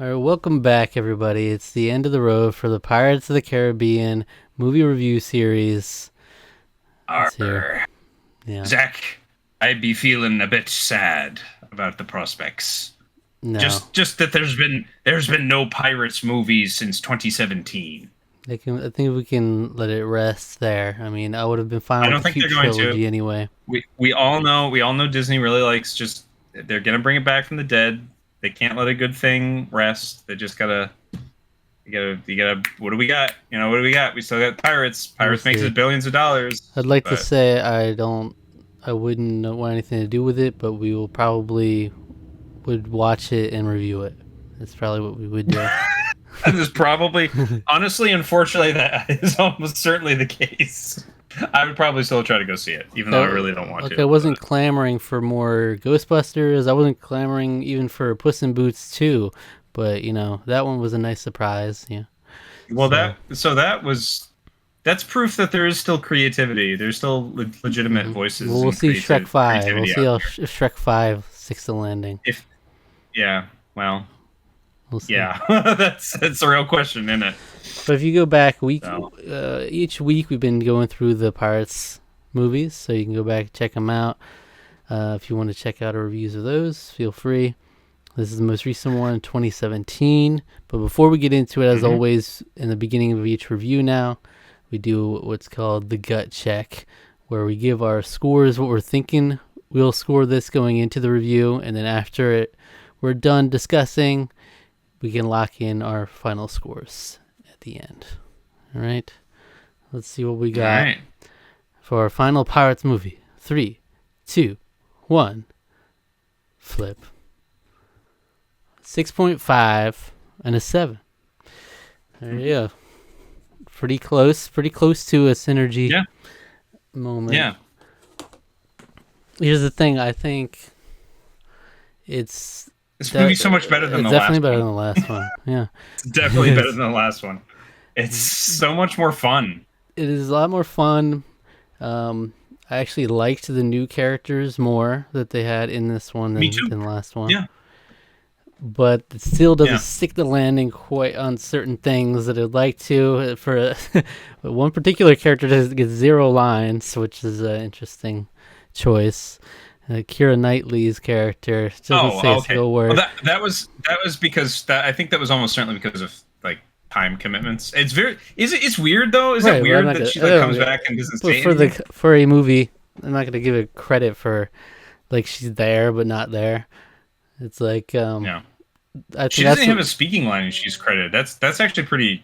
All right, welcome back, everybody. It's the end of the road for the Pirates of the Caribbean movie review series. It's here. Arr. Yeah. Zach, I'd be feeling a bit sad about the prospects. No. Just that there's been no Pirates movies since 2017. I think we can let it rest there. I mean, I would have been fine I with don't the think cute they're going to. trilogy anyway. We all know Disney really likes just they're gonna bring it back from the dead. They can't let a good thing rest. They just gotta you gotta what do we got? What do we got? We still got Pirates. We'll Pirates makes us see. billions of dollars. I'd like to But say I wouldn't want anything to do with it, but we will probably would watch it and review it. That's probably what we would do. that is probably, honestly, unfortunately, that is almost certainly the case. I would probably still try to go see it, even though I really don't want Okay, I to. wasn't clamoring for more Ghostbusters. I wasn't clamoring even for Puss in Boots 2, but that one was a nice surprise. Yeah. Well, So that's proof that there is still creativity. There's still legitimate well, voices we'll and see Shrek 5. We'll creativity see out how there. if Shrek 5 sticks the landing. If Yeah, well, We'll see. yeah, that's a real question, isn't it? But if you go back So, each week we've been going through the Pirates movies, so you can go back and check them out. If you want to check out our reviews of those, feel free. This is the most recent one, 2017. But before we get into it, as always, in the beginning of each review now, we do what's called the gut check, where we give our scores, what we're thinking we'll score this going into the review, and then after we're done discussing, we can lock in our final scores at the end. All right? Let's see what we all got right. for our final Pirates movie. 3, 2, 1, flip. 6.5 and a 7. There you go. Pretty close to a synergy Yeah, moment. yeah. Here's the thing, I think it's This movie's so much better than it's the definitely last better one. than the last one. Yeah. It's definitely better than the last one. It's so much more fun. It is a lot more fun. I actually liked the new characters more that they had in this one Me too. than the last one. Yeah. But it still doesn't Yeah. stick the landing quite on certain things that I'd like to. For one particular character that gets 0 lines, which is an interesting choice. Keira Knightley's character doesn't say a Okay. single Well, word. that was because I think that was almost certainly because of like time commitments. It's weird though. Is Right, it but I'm weird not that gonna, she I like don't comes know, back and doesn't but say for anything? for a movie, I'm not gonna give it credit for like she's there but not there. It's like Yeah. I think She that's doesn't have a speaking line and she's credited. That's actually pretty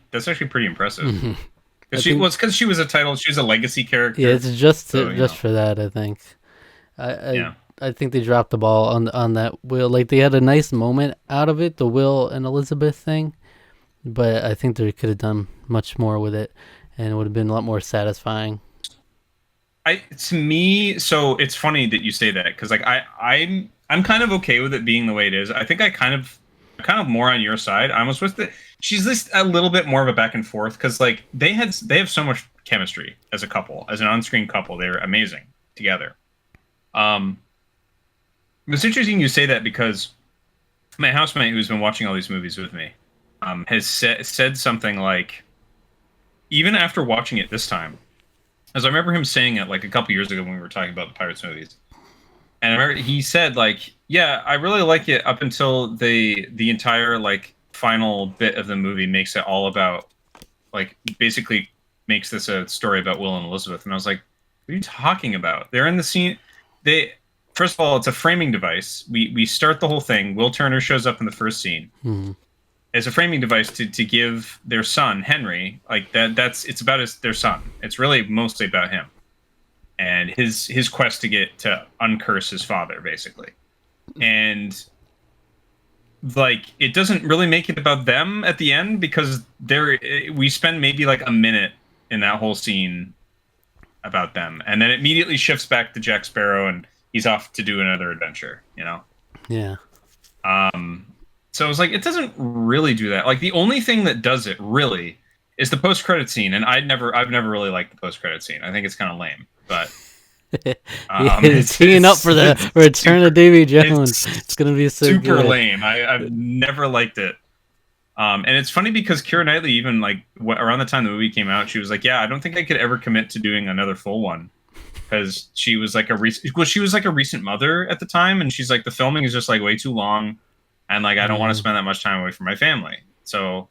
impressive. I think Because she was a title. She was a legacy character. yeah, it's just So just for that. I think I, I yeah. I think they dropped the ball on that Will. Like they had a nice moment out of it, the Will and Elizabeth thing, but I think they could have done much more with it, and it would have been a lot more satisfying. To me, so it's funny that you say that because like I'm kind of okay with it being the way it is. I think I'm kind of more on your side. I almost wish that she's just a little bit more of a back and forth because like they have so much chemistry as a couple, as an on-screen couple. They're amazing together. Um, it's interesting you say that because my housemate who's been watching all these movies with me has said something like even after watching it this time, as I remember him saying it like a couple years ago when we were talking about the Pirates movies. And I remember he said like, "Yeah, I really like it up until the entire like final bit of the movie makes it all about like basically makes this a story about Will and Elizabeth." And I was like, "What are you talking about? They're in the scene. They First of all, it's a framing device. We start the whole thing. Will Turner shows up in the first scene Hmm. as a framing device to give their son Henry like it's about their son. It's really mostly about him and his quest to uncurse his father, basically. And like it doesn't really make it about them at the end because we spend maybe like a minute in that whole scene about them, and then it immediately shifts back to Jack Sparrow, and he's off to do another adventure. Yeah. So it was like it doesn't really do that. Like the only thing that does it really is the post credit scene, and I've never really liked the post credit scene. I think it's kind of lame, but It's teeing up for the return of Davy Jones. It's gonna be so super good. lame. I've never liked it. And it's funny because Keira Knightley, even like around the time the movie came out, she was like, "Yeah, I don't think I could ever commit to doing another full one," because she was like she was like a recent mother at the time, and she's like, the filming is just like way too long, and like I don't want to spend that much time away from my family. So,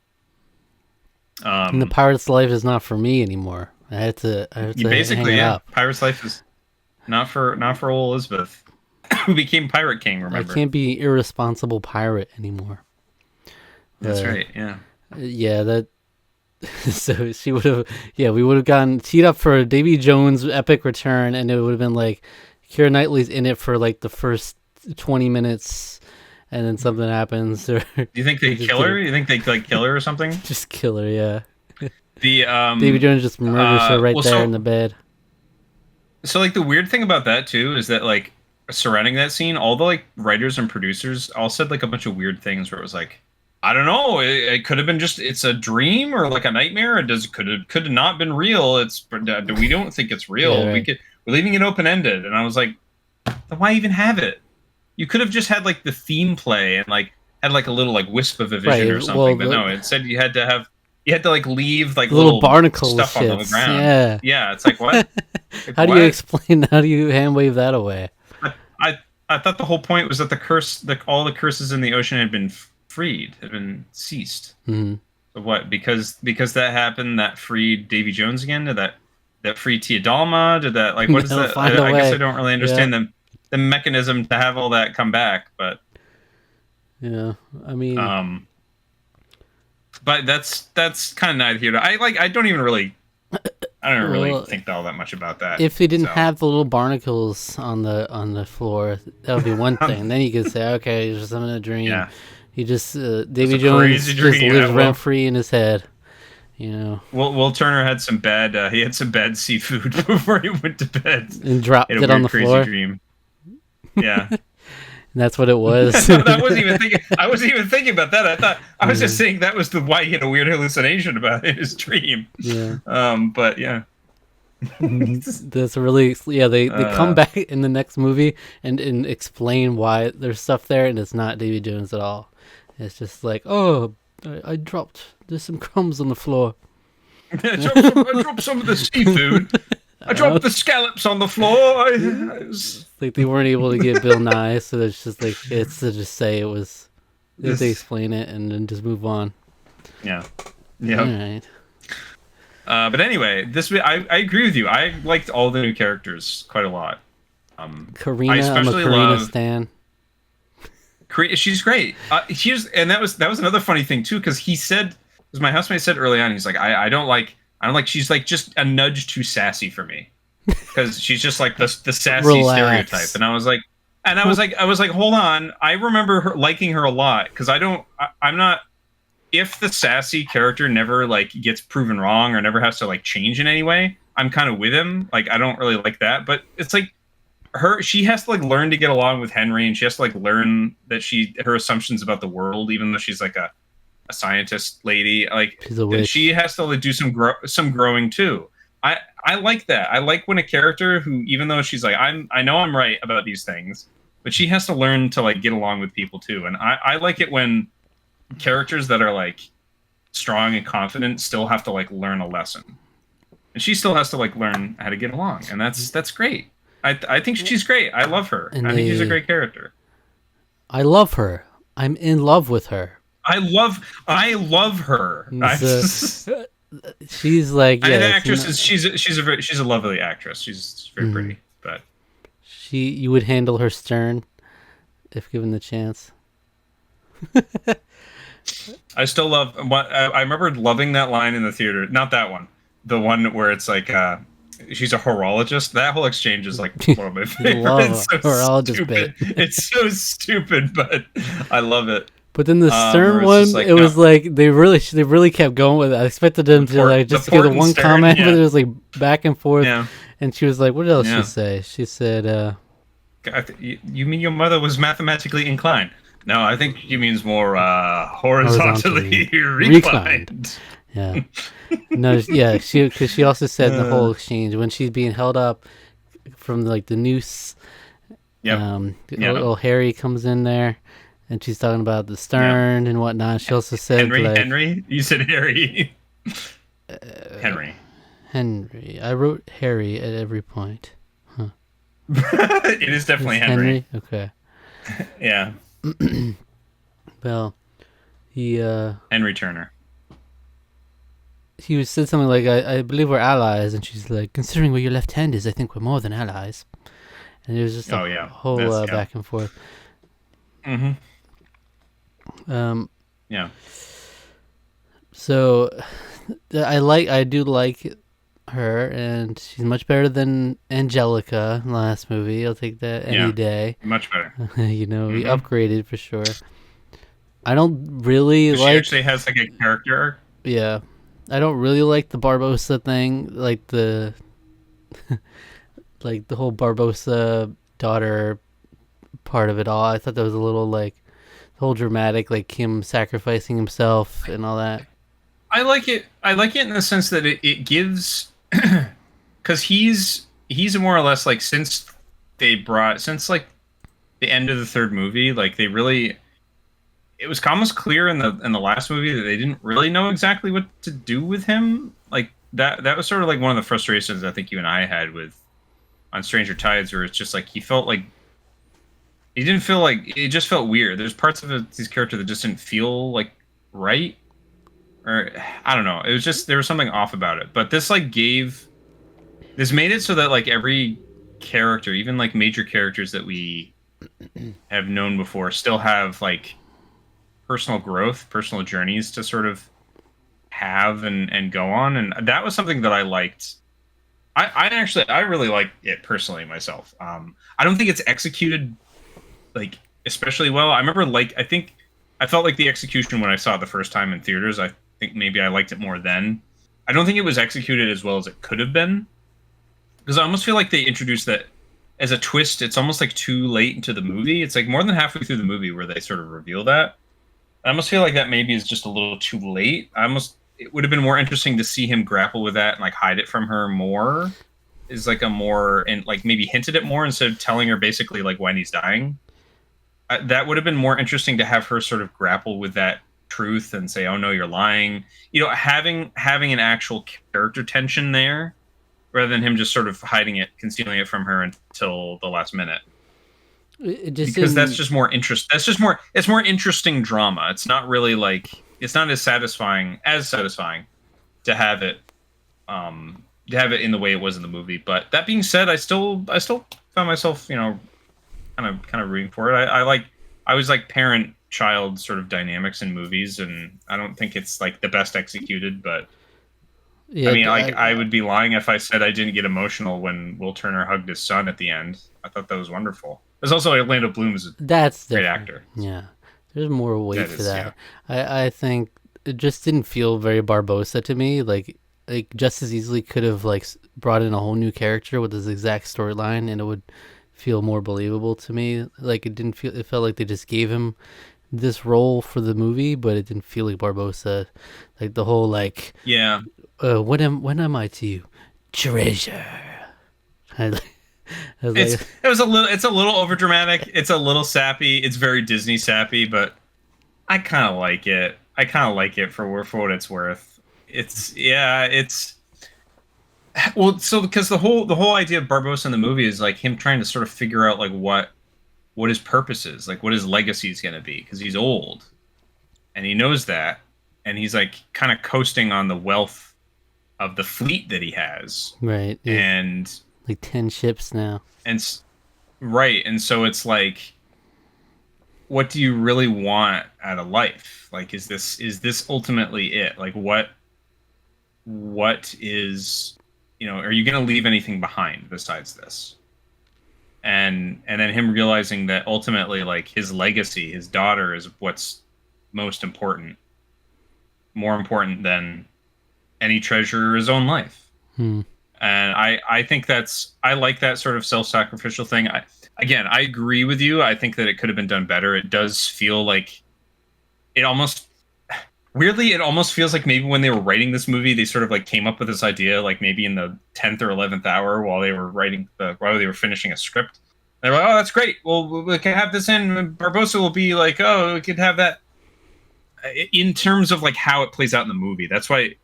and the pirate's life is not for me anymore. I had to basically, hang it yeah, up. Pirate's life is not for old Elizabeth, who became Pirate King. Remember, I can't be irresponsible pirate anymore. That's right. Yeah. Yeah, that. So she would have. Yeah, we would have gotten teed up for Davy Jones' epic return, and it would have been like Keira Knightley's in it for like the first 20 minutes, and then something happens. Or do you think they kill her? You think they like kill her or something? Just kill her. Yeah. The Davy Jones just murders her right there in the bed. So like the weird thing about that too is that like surrounding that scene, all the like writers and producers all said like a bunch of weird things where it was like, I don't know, it could have been just it's a dream or like a nightmare. It could have not been real. We don't think it's real. Yeah, right. We're leaving it open ended. And I was like, then why even have it? You could have just had like the theme play and like had like a little like wisp of a vision or something. Well, but no, it said you had to like leave like little barnacle stuff shits. on the ground. Yeah. Yeah, it's like what? Like, how do you explain? How do you hand wave that away? I thought the whole point was that all the curses in the ocean had been freed, had been ceased. Mm-hmm. So what? Because that happened, that freed Davy Jones again? Did that free Tia Dalma? Did that like what is that? I guess I don't really understand the mechanism to have all that come back, but yeah, I mean, but that's kind of neither here. I don't even really. I don't really think all that much about that. If they didn't have the little barnacles on the floor, that would be one thing. Then you could say, okay, he's just having a dream. Yeah. He just Davy Jones just lives rent free in his head. You know. Will Turner had some bad. He had some bad seafood before he went to bed and dropped it on the crazy floor. Dream. Yeah. And that's what it was. I wasn't even thinking about that. I thought I was just saying that was why he had a weird hallucination about it in his dream. Yeah. But yeah. That's really They come back in the next movie and explain why there's stuff there, and it's not Davy Jones at all. It's just like, oh, there's some crumbs on the floor. I dropped some of the seafood. I dropped the scallops on the floor. Like they weren't able to get Bill Nye, so it's just like it's to just say it was. They explain it and then just move on. Yeah. Yeah. All right. But anyway, I agree with you. I liked all the new characters quite a lot. Karina, I'm a Karina stan. She's great. That was another funny thing too, because my housemate said early on, he's like, I don't like she's like just a nudge too sassy for me, because she's just like the sassy stereotype, and I was like, hold on, I remember liking her a lot, because I'm not. If the sassy character never like gets proven wrong or never has to like change in any way, I'm kind of with him. Like I don't really like that, but it's like she has to like learn to get along with Henry, and she has to like learn that her assumptions about the world, even though she's like a scientist lady, like she has to like do some growing too. I like that. I like when a character who, even though she's like I know I'm right about these things, but she has to learn to like get along with people too. And I like it when characters that are like strong and confident still have to like learn a lesson, and she still has to like learn how to get along, and that's great. I think she's great. I love her. I think she's a great character. I love her. I'm in love with her. I love her. She's like an actress. She's a lovely actress. She's very pretty, but you would handle her stern if given the chance. I still love what I remember loving that line in the theater. Not that one, the one where it's like she's a horologist. That whole exchange is like one of my favorites. It's so horologist bit. It's so stupid, but I love it. But then the Stern one, like, it was like they really kept going with it. I expected them to like just give the one Stern, comment, but it was like back and forth. Yeah. And she was like, "What else she say?" She said, "You mean your mother was mathematically inclined?" No, I think she means more horizontally reclined. Yeah. No, yeah. Because she also said in the whole exchange when she's being held up from like the noose. Yeah. Little Harry comes in there. and she's talking about the stern and whatnot. She also said like Henry. You said Harry. uh, Henry. Henry. I wrote Harry at every point. Huh. It is definitely It's Henry. Okay. Yeah. Well, he Henry Turner. he said something like, I believe we're allies, and she's like, considering where your left hand is, I think we're more than allies. And it was just Oh a yeah. whole That's yeah. back and forth. Mm-hmm. Um, Yeah. so I do like her, and she's much better than Angelica in the last movie. I'll take that any day. Much better. You know, we Mhm. upgraded for sure. I don't really She like. actually has like a character arc. Yeah, I don't really like the Barbosa thing, like the like the whole Barbosa daughter part of it all. I thought that was a little like the whole dramatic, like him sacrificing himself and all that. I like it. I like it in the sense that it gives, because he's more or less like since like the end of the third movie, like they really, it was almost clear in the last movie that they didn't really know exactly what to do with him. Like that was sort of like one of the frustrations I think you and I had with on Stranger Tides, where it's just like he didn't feel like, it just felt weird. There's parts of his character that just didn't feel like right, or I don't know. It was just there was something off about it. But this made it so that like every character, even like major characters that we have known before, still have like personal growth, personal journeys to sort of have and go on, and that was something that I liked. I really like it personally myself. I don't think it's executed like especially well. I remember like I felt like the execution when I saw it the first time in theaters. I think maybe I liked it more then. I don't think it was executed as well as it could have been, because I almost feel like they introduced that as a twist. It's almost like too late into the movie. It's like more than halfway through the movie where they sort of reveal that. I almost feel like that maybe is just a little too late. It would have been more interesting to see him grapple with that and like hide it from her more. Is like a more, and like maybe hinted at more instead of telling her basically like when he's dying. That would have been more interesting to have her sort of grapple with that truth and say, "Oh no, you're lying." You know, having an actual character tension there, rather than him just sort of hiding it, concealing it from her until the last minute. It just Because that's didn't. just more interest. That's just more. It's more interesting drama. It's not really like, it's not as satisfying to have it in the way it was in the movie. But that being said, I still found myself, kind of rooting for it. I always like parent child sort of dynamics in movies, and I don't think it's like the best executed, but I Yeah, mean, like I would be lying if I said I didn't get emotional when Will Turner hugged his son at the end. I thought that was wonderful. There's also Orlando Bloom is a that's great different. actor. Yeah, there's more weight That to is, yeah. that. I think it just didn't feel very Barbosa to me. Like just as easily could have like brought in a whole new character with this exact storyline, and it would feel more believable to me. Like it didn't feel. It felt like they just gave him this role for the movie, but it didn't feel like Barbosa. Like the whole like, Yeah. when am I to you, treasure? I, I was like, It's a little overdramatic. It's a little sappy. It's very Disney sappy, but I kind of like it. I kind of like it for what it's worth. It's well, so because the whole idea of Barbosa in the movie is like him trying to sort of figure out like what his purpose is, like what his legacy is going to be, because he's old and he knows that, and he's like kind of coasting on the wealth of the fleet that he has, right, yeah, and like 10 ships now. and right, and so it's like, what do you really want out of life? Like, is this ultimately it? Like, what is, are you going to leave anything behind besides this? And then him realizing that ultimately, like, his legacy, his daughter, is what's most important, more important than any treasure or his own life. Hmm. And I think I like that sort of self-sacrificial thing. I agree with you. I think that it could have been done better. It does feel like it almost weirdly, it almost feels like maybe when they were writing this movie, they sort of like came up with this idea, like maybe in the 10th or 11th hour while they were finishing a script. They're like, oh, that's great. Well, we can have this in. Barbosa will be like, oh, we could have that. In terms of like how it plays out in the movie, that's why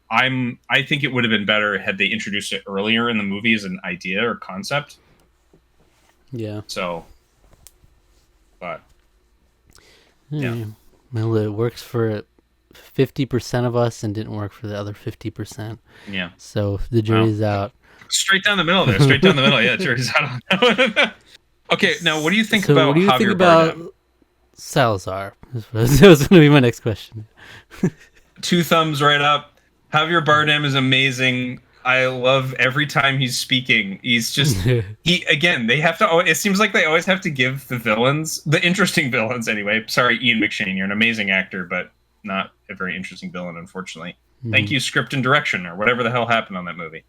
I think it would have been better had they introduced it earlier in the movie as an idea or concept. Yeah. So, but yeah. Well, it works for 50% of us and didn't work for the other 50%. Yeah. So the jury's out. Straight down the middle there. Straight down the middle. Yeah, jury's out on that one. Okay, now what do you think about what do you Javier think about Bardem? Salazar? That was going to be my next question. 2 thumbs right up. Javier Bardem is amazing. I love every time he's speaking. He's just they have to. It seems like they always have to give the villains, the interesting villains anyway. Sorry, Ian McShane, you're an amazing actor, but not a very interesting villain, unfortunately. Thank you, script and direction, or whatever the hell happened on that movie.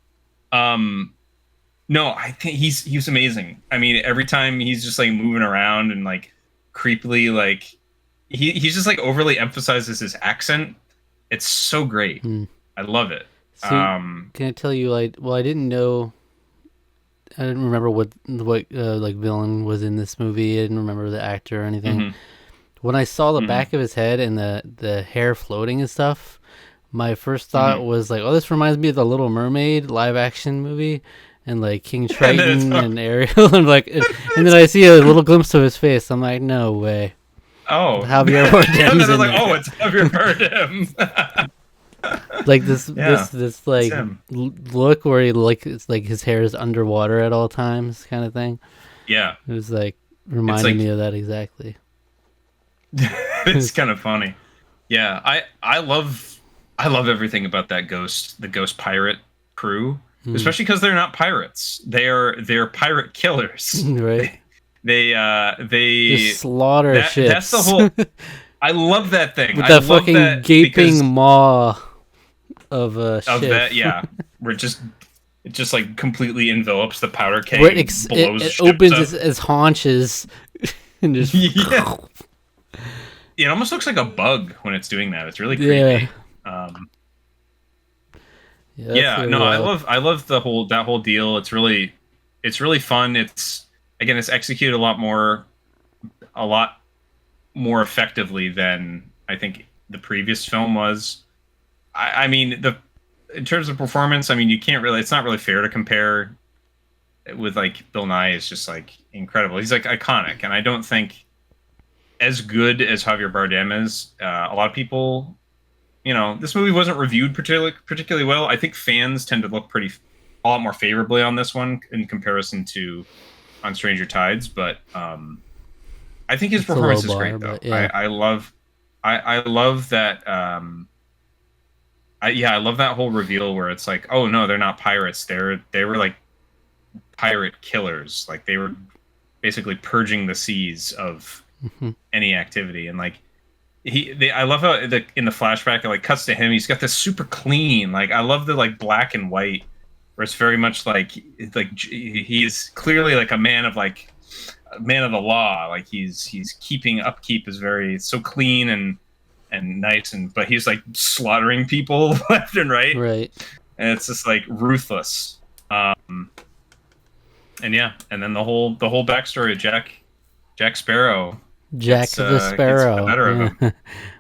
No, I think he was amazing. I mean, every time he's just like moving around and like creepily, like he's just like overly emphasizes his accent. It's so great. I love it. So, can I tell you? I didn't know. I didn't remember what like villain was in this movie. I didn't remember the actor or anything. Mm-hmm. When I saw the back of his head and the hair floating and stuff, my first thought was like, "Oh, this reminds me of the Little Mermaid live action movie." And like King Triton and Ariel, and like, and then I see a little glimpse of his face. I'm like, no way. Oh, Javier Bardem. And like, oh, it's Javier Bardem. Like this like look where he like it's like his hair is underwater at all times, kind of thing. Yeah, it was like reminding me of that exactly. It's kind of funny. Yeah, I love everything about that the ghost pirate crew. Especially because they're not pirates; they're pirate killers. Right? They just slaughter ships. That's the whole. I love that thing. With that fucking gaping maw of a ship. Of that, yeah. Where it just like completely envelops the powder keg. Where it opens its haunches and just. Yeah. It almost looks like a bug when it's doing that. It's really creepy. Yeah. I love that whole deal. It's really fun. It's executed a lot more effectively than I think the previous film was. I mean, in terms of performance, I mean, it's not really fair to compare with like Bill Nye is just like incredible. He's like iconic, and I don't think as good as Javier Bardem is. A lot of people. This movie wasn't reviewed particularly well. I think fans tend to look a lot more favorably on this one in comparison to On Stranger Tides. But I think his performance is great, though. Yeah. I love that. I love that whole reveal where it's like, oh no, they're not pirates. They were like pirate killers. Like they were basically purging the seas of any activity, and like. I love how in the flashback it like cuts to him. He's got this super clean, like I love the like black and white, where it's very much like he's clearly like a man of the law. Like he's keeping upkeep is so clean and nice, but he's like slaughtering people left and right. Right. And it's just like ruthless. And then the whole backstory of Jack Sparrow. Jack the Sparrow. The better of him.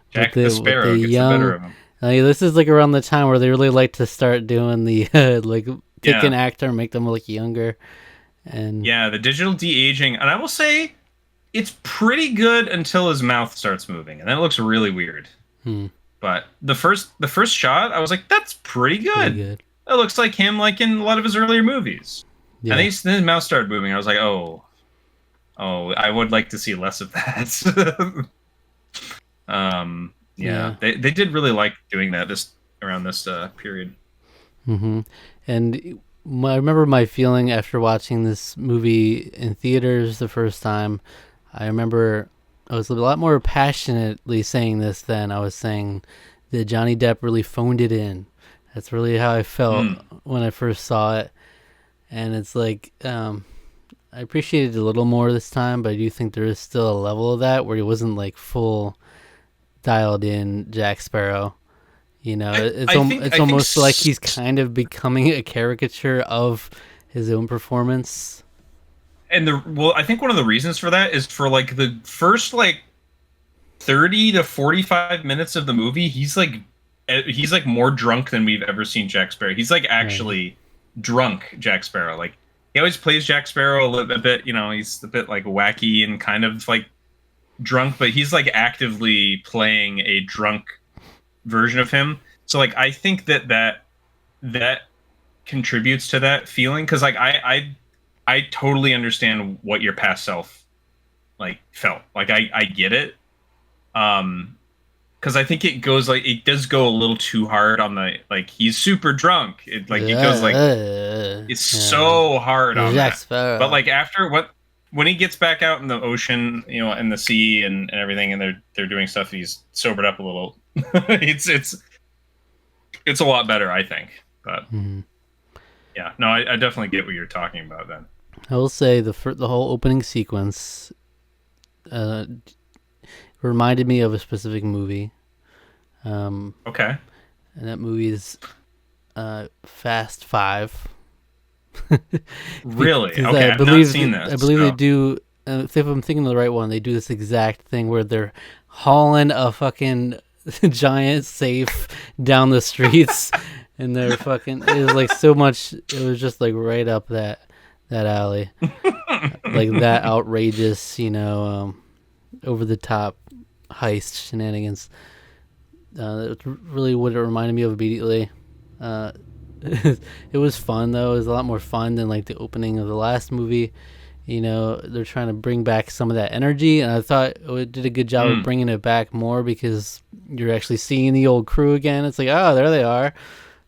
Jack the Sparrow gets the better of him. This is like around the time where they really like to start doing the like pick an actor and make them look younger. And the digital de-aging, and I will say it's pretty good until his mouth starts moving, and then it looks really weird. But the first shot, I was like, that's pretty good. It looks like him like in a lot of his earlier movies. Yeah. And then his mouth started moving. I was like, oh, I would like to see less of that. They did really like doing that around this period. And I remember my feeling after watching this movie in theaters the first time. I remember I was a lot more passionately saying this than I was saying that Johnny Depp really phoned it in. That's really how I felt when I first saw it. And it's like... I appreciated it a little more this time, but I do think there is still a level of that where he wasn't like full dialed in Jack Sparrow. It's almost like he's kind of becoming a caricature of his own performance. and I think one of the reasons for that is for like the first like 30 to 45 minutes of the movie, he's like more drunk than we've ever seen Jack Sparrow. He's like Right. actually drunk Jack Sparrow. Like he always plays Jack Sparrow a bit, you know, he's a bit like wacky and kind of like drunk, but he's like actively playing a drunk version of him. So like I think that contributes to that feeling because like I totally understand what your past self like felt. Like I get it. Because I think it does go a little too hard on the like he's super drunk. It goes like it's Yeah. so hard on Jack that. But Sparrow. like after what when he gets back out in the ocean, you know, in the sea and everything, and they're doing stuff, he's sobered up a little. It's a lot better, I think. But Mhm. yeah, no, I definitely get what you're talking about then. I will say the whole opening sequence uh, reminded me of a specific movie. Um, Okay, and that movie is Fast Five. really? Because Okay, I've not seen I this. believe they So do. If I'm thinking of the right one, they do this exact thing where they're hauling a fucking giant safe down the streets, and they're fucking. It was like so much. It was just like right up that alley, like that outrageous, over the top heist shenanigans. That's really what it reminded me of immediately. Uh, it was fun though. It was a lot more fun than like the opening of the last movie. They're trying to bring back some of that energy, and I thought it did a good job of mm, bringing it back more because you're actually seeing the old crew again. It's like, oh, there they are.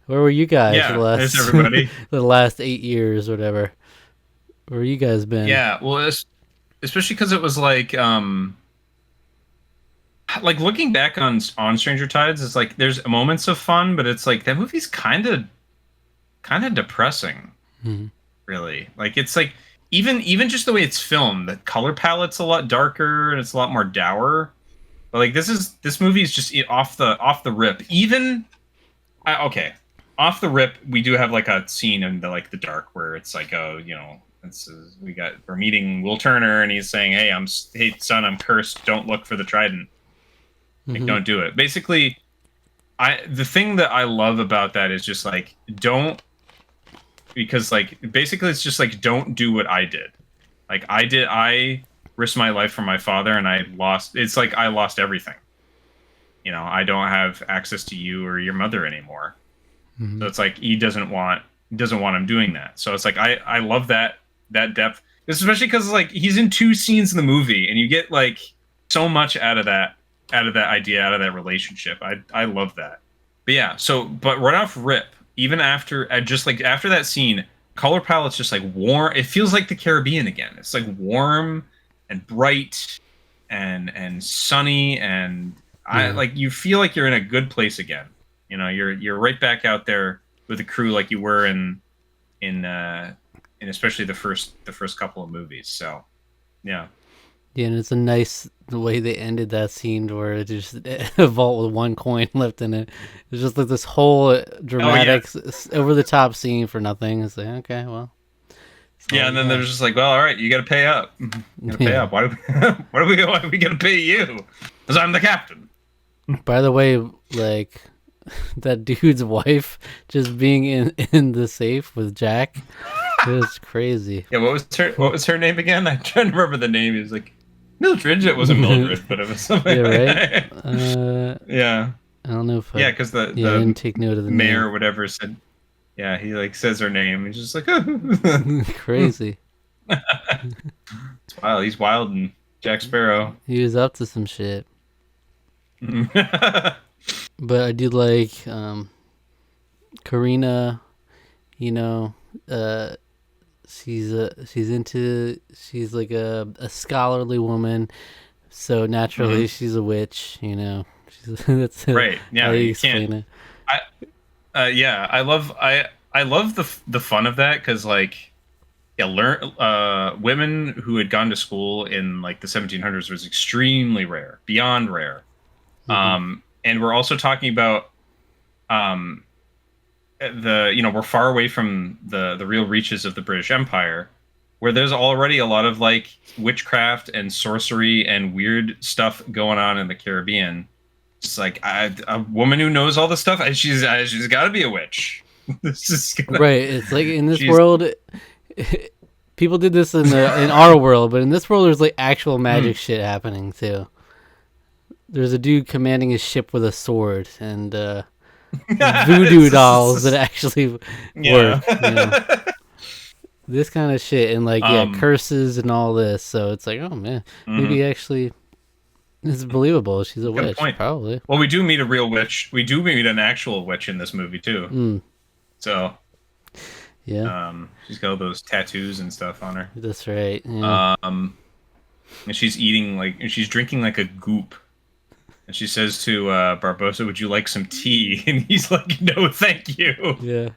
Where were you guys for the yeah, there's last everybody. the last 8 years or whatever? Where you guys been? Yeah, well, especially because it was like looking back on Stranger Tides, it's like there's moments of fun, but it's like that movie's kind of depressing, Hmm. really. Like it's like even just the way it's filmed, the color palette's a lot darker and it's a lot more dour. But like this movie is just off the rip. Even okay, off the rip, we do have like a scene in the dark where it's like, oh, you know, we're meeting Will Turner and he's saying, hey son, I'm cursed. Don't look for the trident. Like, Hmm. don't do it. Basically, the thing that I love about that is just like don't because like basically it's just like don't do what I did. Like I risked my life for my father and I lost. It's like I lost everything. You know, I don't have access to you or your mother anymore. Hmm. So it's like he doesn't want him doing that. So it's like I love that depth, especially because like he's in two scenes in the movie, and you get like so much out of that idea, out of that relationship. I love that. But yeah, but right off rip, even after just like after that scene, color palette's just like warm. It feels like the Caribbean again. It's like warm and bright and sunny and I Yeah. like you feel like you're in a good place again. You know, you're right back out there with the crew like you were in especially the first couple of movies. So yeah, Yeah, and it's a nice the way they ended that scene where it just a vault with one coin left in it. It's just like this whole oh yeah, dramatic, over the top scene for nothing. It's like, okay, well, that's all yeah. And you then they're got. just like, well, all right, you got to pay up. You got to pay Yeah. up. Why do we? Why do we got to pay you? Because I'm the captain. By the way, like that dude's wife just being in the safe with Jack, it was crazy. Yeah. What was her name again? I'm trying to remember the name. He was like Mildred. It wasn't Mildred, but it was something Yeah, like right. that. Yeah. I don't know if Yeah, I. because the Yeah, I the didn't take note of the mayor name. or whatever said, yeah, he like says her name. He's just like, Crazy. it's wild. He's wild and Jack Sparrow. He was up to some shit. But I do like Karina. You know, uh, she's like a scholarly woman, so naturally Mhm. she's a witch. That's Right. how Yeah, you you can't. explain it. I yeah, I love the fun of that because like yeah, learn women who had gone to school in like the 1700s was extremely rare, beyond rare. Hmm. And we're also talking about um we're far away from the real reaches of the British Empire, where there's already a lot of like witchcraft and sorcery and weird stuff going on in the Caribbean. It's like a woman who knows all the stuff, and she's got to be a witch. This is right. It's like in this world, people did this in our world, but in this world, there's like actual magic shit happening too. There's a dude commanding his ship with a sword and voodoo dolls that actually work. This kind of shit and like curses and all this. So it's like, oh man, maybe actually. It's believable. She's a witch, probably. Well, we do meet a real witch. We do meet an actual witch in this movie too. So, yeah. She's got all those tattoos and stuff on her. That's right. Yeah. And she's she's drinking like a goop. And she says to Barbossa, "Would you like some tea?" And he's like, "No, thank you." Yeah.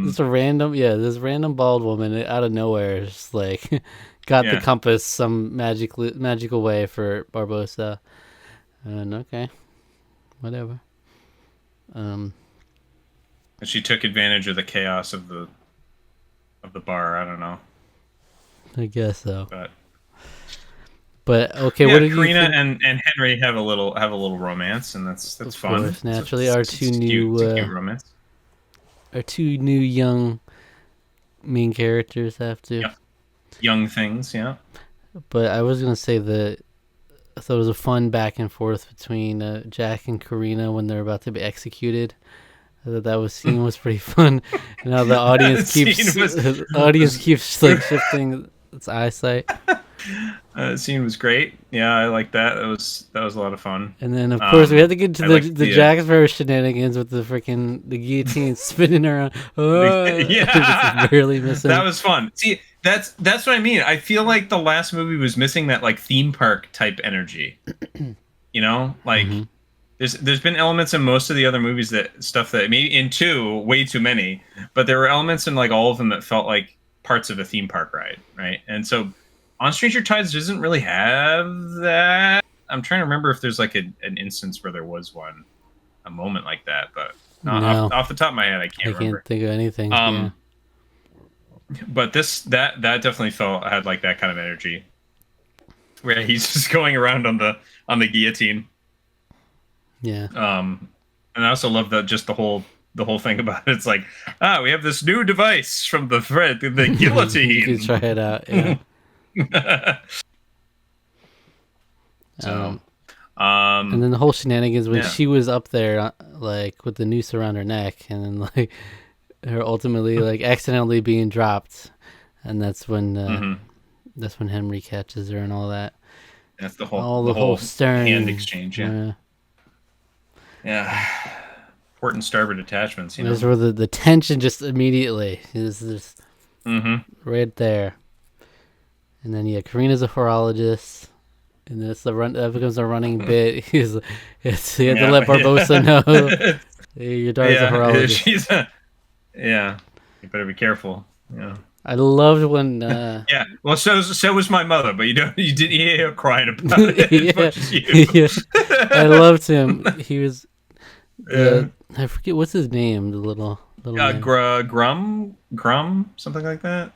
This random bald woman out of nowhere, just like. Got the compass some magical way for Barbossa, and okay, whatever. And she took advantage of the chaos of the bar. I don't know. I guess so. But okay, what did Karina and Henry have a little romance, and that's of fun. Course, naturally, our two new young main characters have to. Yeah. Young things, yeah. But I was gonna say that I thought it was a fun back and forth between Jack and Karina when they're about to be executed. I thought scene was pretty fun, and how the audience keeps like shifting its eyesight. The scene was great. Yeah, I like that. That was a lot of fun. And then of course we had to get to the Jack Sparrow shenanigans with the guillotine spinning around. Yeah, barely missing. That was fun. See, that's what I mean. I feel like the last movie was missing that like theme park type energy. You know, like there's been elements in most of the other movies that maybe in 2 way too many, but there were elements in like all of them that felt like parts of a theme park ride, right? And so On Stranger Tides doesn't really have that. I'm trying to remember if there's like an instance where there was a moment like that, but off the top of my head, I can't remember. I can't think of anything. But that definitely had like that kind of energy, where he's just going around on the guillotine. Yeah. And I also love the whole thing about it. It's like, we have this new device from the guillotine. You can try it out. Yeah. And then the whole shenanigans when she was up there like with the noose around her neck, and then like her ultimately like accidentally being dropped, and that's when Henry catches her and all that. That's the whole stern hand exchange. Yeah. Port and starboard attachments. That's where the tension just immediately is just right there. And then Karina's a horologist, and then that becomes a running bit. He had to let Barbossa know your daughter's a horologist. You better be careful. Yeah. I loved when. Well, so was my mother, but you didn't hear her crying about it as much as you. I loved him. He was. I forget what's his name. The little. Grum, something like that.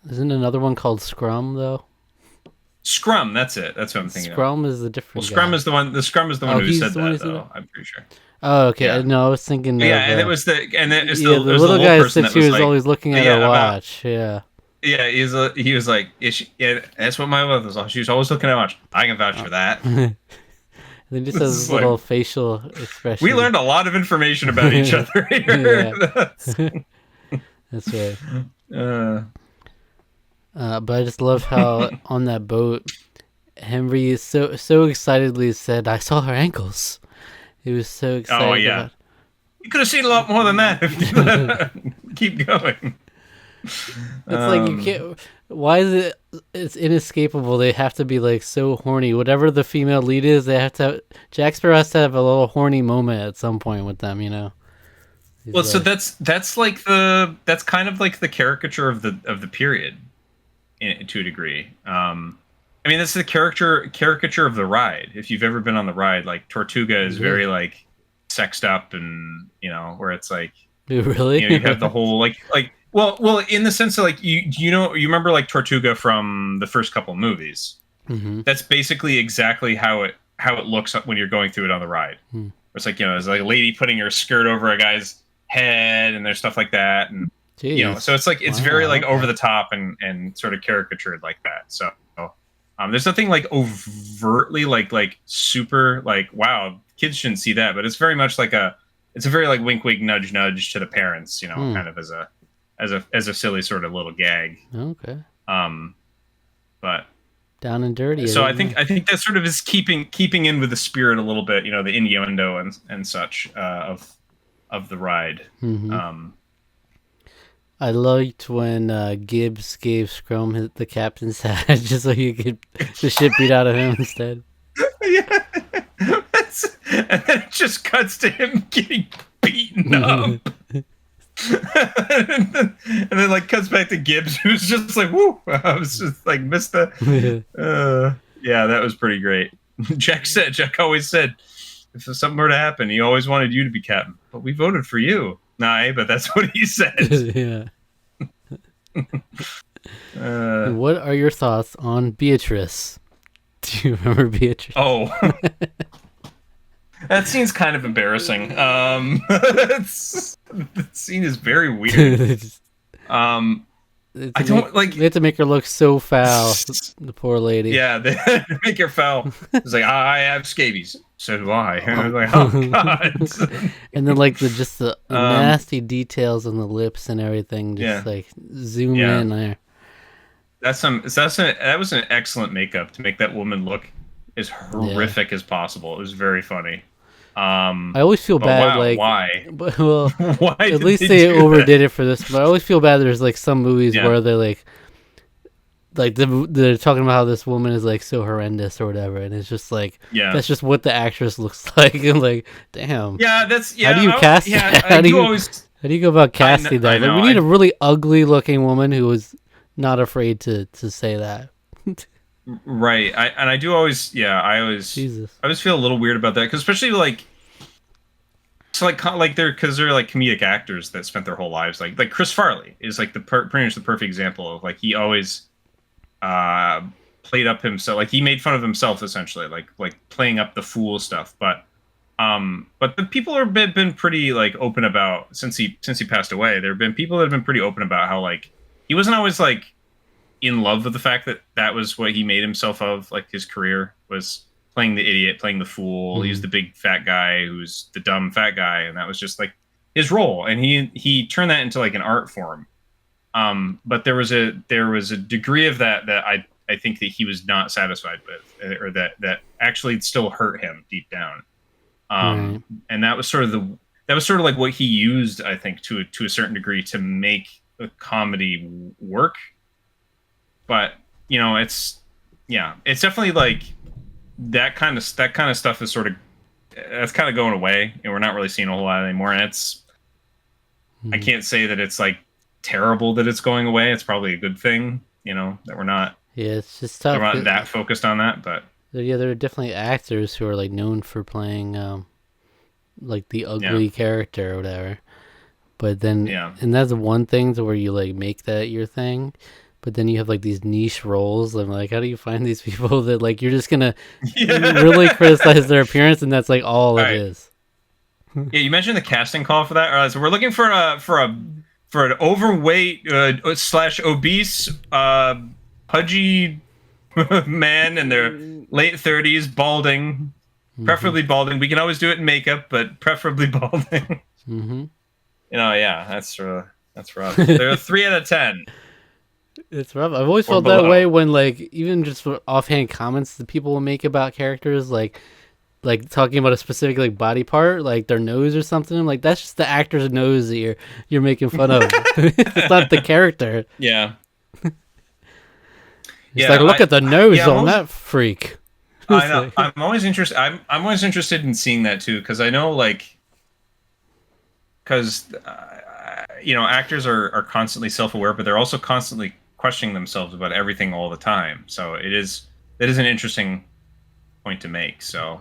Isn't another one called Scrum though? Scrum, that's it. That's what I'm thinking. Scrum is the different. Well, Scrum is the one. The Scrum is the one who said that, though. I'm pretty sure. Oh, okay. Yeah. No, I was thinking. And it was the little guy said she was always looking at her watch. Yeah. Yeah, he was like, that's what my mother was. She was always looking at her watch. I can vouch for that. And then just has this little facial expression. We learned a lot of information about each other here. That's right. But I just love how on that boat, Henry so excitedly said, "I saw her ankles." He was so excited. Oh yeah, you could have seen a lot more than that if you let her keep going. It's like you can't. Why is it? It's inescapable. They have to be like so horny. Whatever the female lead is, they have to. Jack Sparrow has to have a little horny moment at some point with them. Well, so that's kind of like the caricature of the period, to a degree. I mean, that's the caricature of the ride. If you've ever been on the ride, like Tortuga is very like sexed up, and where it's like Really? You have the whole well, in the sense of like you remember like Tortuga from the first couple movies. Mm-hmm. That's basically exactly how it looks when you're going through it on the ride. Hmm. It's like there's like a lady putting her skirt over a guy's head, and there's stuff like that, and Jeez. so it's like it's very Wow, like okay. over the top and sort of caricatured like that. So there's nothing like overtly like super like wow, kids shouldn't see that, but it's very much like it's a very like wink wink nudge nudge to the parents, kind of as a silly sort of little gag. Okay. But Down and dirty. so I think that sort of is keeping in with the spirit a little bit, the innuendo and such of the ride. Mm-hmm. I liked when Gibbs gave Scrum the captain's hat just so you could the shit beat out of him instead. Yeah, and then it just cuts to him getting beaten up. and then like cuts back to Gibbs, who's just like, "Woo!" I was just like, missed the. Yeah, that was pretty great. Jack always said, if something were to happen, he always wanted you to be captain, but we voted for you. Nah, but that's what he said. Yeah. What are your thoughts on Beatrice? Do you remember Beatrice? Oh, that scene's kind of embarrassing. That scene is very weird. I don't like. They have to make her look so foul. The poor lady. Yeah, they make her foul. It's like I have scabies. So do I. And I was like, oh god. And then like the nasty details on the lips and everything. Just like zoom in there. That was an excellent makeup to make that woman look as horrific as possible. It was very funny. I always feel bad. Wow, like why? Well, Why at least they overdid it for this. But I always feel bad. There's like some movies where they're like they're talking about how this woman is like so horrendous or whatever, and it's just like that's just what the actress looks like. And like, damn. Yeah, that's How do you cast that? How do you go about casting that? Like, we need a really ugly looking woman who is not afraid to say that. Right. I always feel a little weird about that, because especially like they're like comedic actors that spent their whole lives like Chris Farley is like pretty much the perfect example of like he always played up himself, like he made fun of himself essentially, like playing up the fool stuff, but the people have been pretty like open about since he passed away. There have been people that have been pretty open about how like he wasn't always like in love with the fact that was what he made himself of, like his career was playing the idiot, playing the fool. He's the big fat guy who's the dumb fat guy, and that was just like his role, and he turned that into like an art form. But there was a degree of that I think that he was not satisfied with, or that actually still hurt him deep down. And that was sort of like what he used, I think, to a certain degree to make the comedy work. But it's definitely like that kind of stuff is sort of that's kind of going away, and we're not really seeing a whole lot anymore. And I can't say that it's like terrible that it's going away. It's probably a good thing, that we're not. Yeah, it's just tough. We're not that focused on that, but there are definitely actors who are like known for playing like the ugly character or whatever. But then, and that's one thing to where you like make that your thing. But then you have like these niche roles, and like, how do you find these people that like you're just gonna really criticize their appearance, and that's like all it is? Yeah, you mentioned the casting call for that. All right, so we're looking for an overweight / obese pudgy man in their late 30s, balding, preferably balding. We can always do it in makeup, but preferably balding. That's rough. They're a 3 out of 10. It's rough. I've always felt that way when like even just for offhand comments that people will make about characters, like talking about a specific like body part, like their nose or something. I'm like, that's just the actor's nose that you're making fun of. It's not the character. Yeah. It's like, look at the nose on that freak. I know. I'm always interested. I'm always interested in seeing that too, because I know actors are constantly self-aware, but they're also constantly questioning themselves about everything all the time. So it is an interesting point to make. So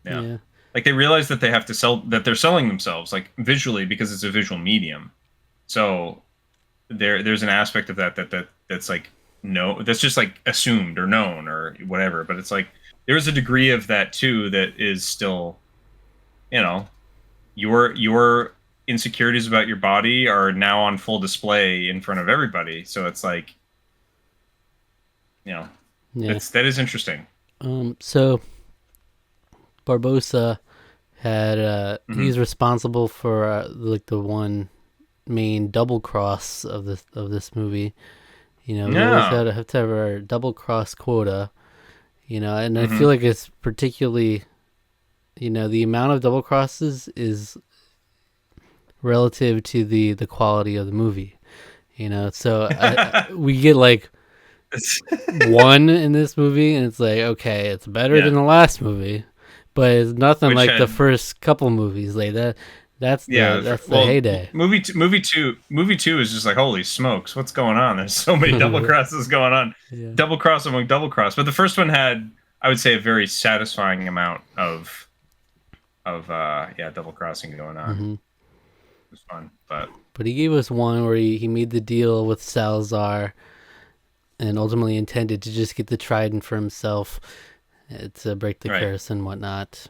yeah. like they realize that they have to sell that they're selling themselves like visually because it's a visual medium. So there's an aspect of that's like no, that's just like assumed or known or whatever. But it's like there's a degree of that too that is still, you know, your insecurities about your body are now on full display in front of everybody. So it's like, you know, Yeah. that is interesting. So Barbosa had he's responsible for like the one main double cross of this movie. You know, we always have to have our double cross quota. You know, and I feel like it's particularly, you know, the amount of double crosses is relative to the quality of the movie. You know, so we get like one in this movie, and it's like, okay, it's better than the last movie, but it's nothing like the first couple movies like that. That's the heyday. Movie two is just like, holy smokes, what's going on? There's so many double crosses going on, double cross among double cross. But the first one had, I would say, a very satisfying amount of double crossing going on. It was fun, but he gave us one where he made the deal with Salazar, and ultimately intended to just get the trident for himself to break the curse and whatnot.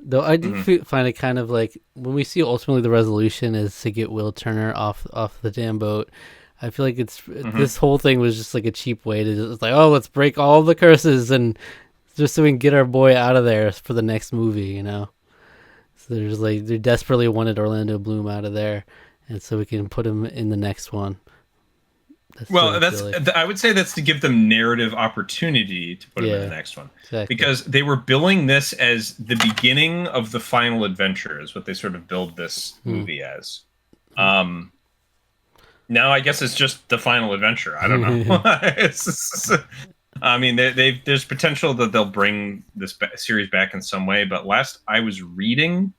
Though I do find it kind of like when we see ultimately the resolution is to get Will Turner off the damn boat. I feel like it's this whole thing was just like a cheap way to just like, oh, let's break all the curses and just so we can get our boy out of there for the next movie, you know. So there's like they desperately wanted Orlando Bloom out of there, and so we can put him in the next one. I would say that's to give them narrative opportunity to put him in the next one. Exactly. Because they were billing this as the beginning of the final adventure is what they sort of build this movie as. Now I guess it's just the final adventure. I don't know. I mean, there's potential that they'll bring this series back in some way, but last I was reading,